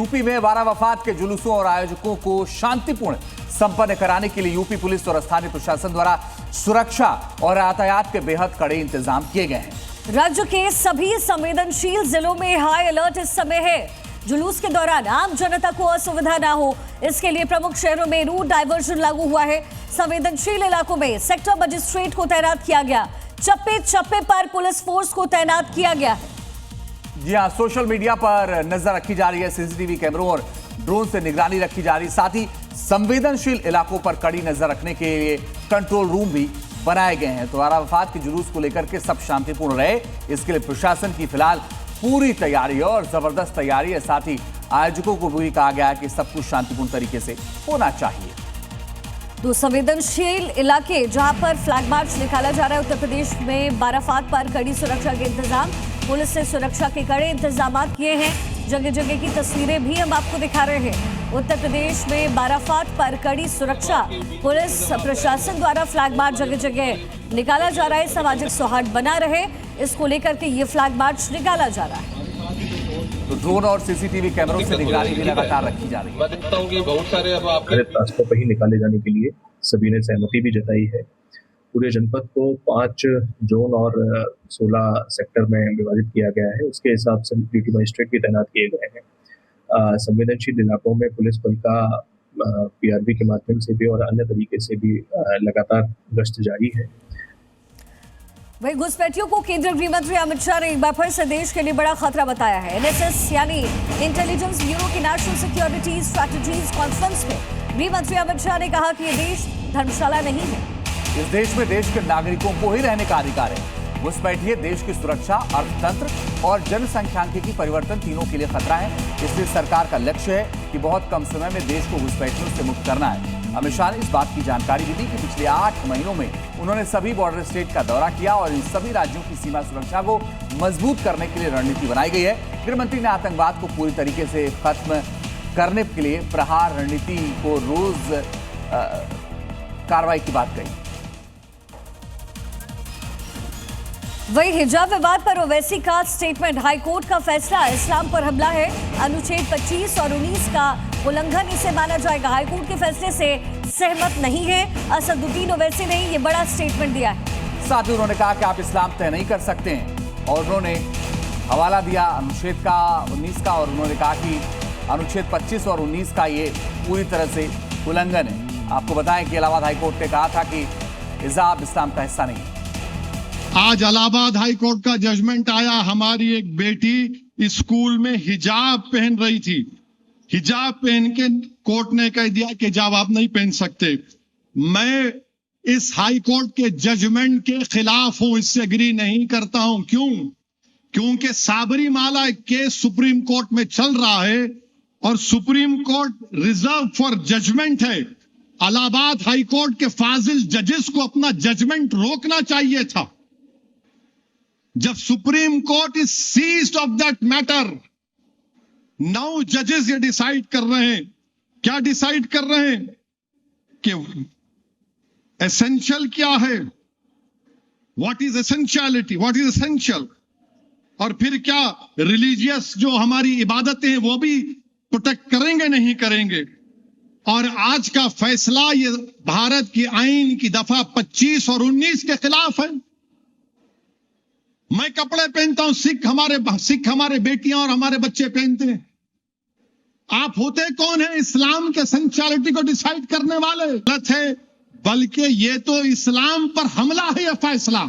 UP में 12 वफात के जुलूसों और आयोजकों को शांतिपूर्ण संपन्न कराने के लिए यूपी पुलिस और स्थानीय प्रशासन द्वारा सुरक्षा और यातायात के बेहद कड़े इंतजाम किए गए हैं। राज्य के सभी संवेदनशील जिलों में हाई अलर्ट इस समय है। जुलूस के दौरान आम जनता को असुविधा ना हो, इसके लिए प्रमुख शहरों में रूट डायवर्जन लागू हुआ है। संवेदनशील इलाकों में सेक्टर मजिस्ट्रेट को तैनात किया गया। चप्पे चप्पे पर पुलिस फोर्स को तैनात किया गया है। जी हाँ, सोशल मीडिया पर नजर रखी जा रही है, सीसीटीवी कैमरों और ड्रोन से निगरानी रखी जा रही है। साथ ही संवेदनशील इलाकों पर कड़ी नजर रखने के लिए कंट्रोल रूम भी बनाए गए हैं। तो 12 वफात के जुलूस को लेकर के सब शांतिपूर्ण रहे, इसके लिए प्रशासन की फिलहाल पूरी तैयारी है और जबरदस्त तैयारी है। साथ ही आयोजकों को भी कहा गया है कि सब कुछ शांतिपूर्ण तरीके से होना चाहिए। तो संवेदनशील इलाके जहां पर फ्लैग मार्च निकाला जा रहा है, उत्तर प्रदेश में बाराफात पर कड़ी सुरक्षा के इंतजाम, पुलिस ने सुरक्षा के कड़े इंतजाम किए हैं। जगह जगह की तस्वीरें भी हम आपको दिखा रहे हैं। उत्तर प्रदेश में बाराफात पर कड़ी सुरक्षा, पुलिस प्रशासन द्वारा फ्लैग मार्च जगह जगह निकाला जा रहा है। सामाजिक सौहार्द बना रहे, इसको लेकर के ये फ्लैग मार्च निकाला जा रहा है। तो ड्रोन और सीसीटीवी कैमरों से निगरानी भी लगातार रखी जा रही है। मैं देखता हूं कि बहुत सारे अब आपके रास्तों पर ही निकाले जाने के लिए सभी ने सहमति भी जताई है। पूरे जनपद को 5 जोन और 16 सेक्टर में विभाजित किया गया है। उसके हिसाब से ड्यूटी मजिस्ट्रेट भी तैनात किए गए हैं। संवेदनशील इलाकों में पुलिस बल का पीआरबी के माध्यम से भी और अन्य तरीके से भी लगातार गश्त जारी है। वही घुसपैठियों को केंद्रीय गृह मंत्री अमित शाह ने एक बार फिर से देश के लिए बड़ा खतरा बताया है। एनएसएस यानी इंटेलिजेंस ब्यूरो की नेशनल सिक्योरिटी स्ट्रैटेजीज कॉन्फ्रेंस में गृह मंत्री अमित शाह ने कहा कि ये देश धर्मशाला नहीं है। इस देश में देश के नागरिकों को ही रहने का अधिकार है। घुसपैठिए देश की सुरक्षा, अर्थतंत्र और जनसंख्यांकिकी परिवर्तन तीनों के लिए खतरा है। इसलिए सरकार का लक्ष्य है कि बहुत कम समय में देश को घुसपैठियों से मुक्त करना है। अमित शाह ने इस बात की जानकारी भी दी कि पिछले 8 महीनों में उन्होंने सभी बॉर्डर स्टेट का दौरा किया और इन सभी राज्यों की सीमा सुरक्षा को मजबूत करने के लिए रणनीति बनाई गई है। गृह मंत्री ने आतंकवाद को पूरी तरीके से खत्म करने के लिए प्रहार रणनीति को रोज कार्रवाई की बात कही। वही हिजाब विवाद पर ओवैसी का स्टेटमेंट, हाईकोर्ट का फैसला इस्लाम पर हमला है, अनुच्छेद 25 और 19 का उल्लंघन इसे माना जाएगा। हाईकोर्ट के फैसले से सहमत नहीं है असदुद्दीन ओवैसी ने ये बड़ा स्टेटमेंट दिया है। साथ ही उन्होंने कहा कि आप इस्लाम तय नहीं कर सकते हैं और उन्होंने हवाला दिया अनुच्छेद का 19 का और उन्होंने कहा कि अनुच्छेद 25 और 19 का ये पूरी तरह से उल्लंघन है। आपको बताएं कि इलाहाबाद हाईकोर्ट ने कहा था कि हिजाब इस्लाम का हिस्सा नहीं है। आज इलाहाबाद हाई कोर्ट का जजमेंट आया। हमारी एक बेटी स्कूल में हिजाब पहन रही थी। हिजाब पहन के कोर्ट ने कह दिया कि हिजाब आप नहीं पहन सकते। मैं इस हाई कोर्ट के जजमेंट के खिलाफ हूं, इससे एग्री नहीं करता हूं। क्यों? क्योंकि साबरीमाला केस सुप्रीम कोर्ट में चल रहा है और Supreme Court reserve for judgement है। इलाहाबाद हाई कोर्ट के फाजिल जजेस को अपना जजमेंट रोकना चाहिए था। जब Supreme Court is seized of that matter, now जजेस ये डिसाइड कर रहे हैं। क्या डिसाइड कर रहे हैं? कि एसेंशियल क्या है, what is essentiality, what is essential, और फिर क्या रिलीजियस जो हमारी इबादतें हैं वो भी प्रोटेक्ट करेंगे नहीं करेंगे। और आज का फैसला ये भारत की आईन की दफा 25 और 19 के खिलाफ है। मैं कपड़े पहनता हूं, सिख हमारे बेटियां और हमारे बच्चे पहनते हैं। आप होते कौन है इस्लाम के एसेंशियलिटी को डिसाइड करने वाले? गलत है, बल्कि ये तो इस्लाम पर हमला है यह फैसला।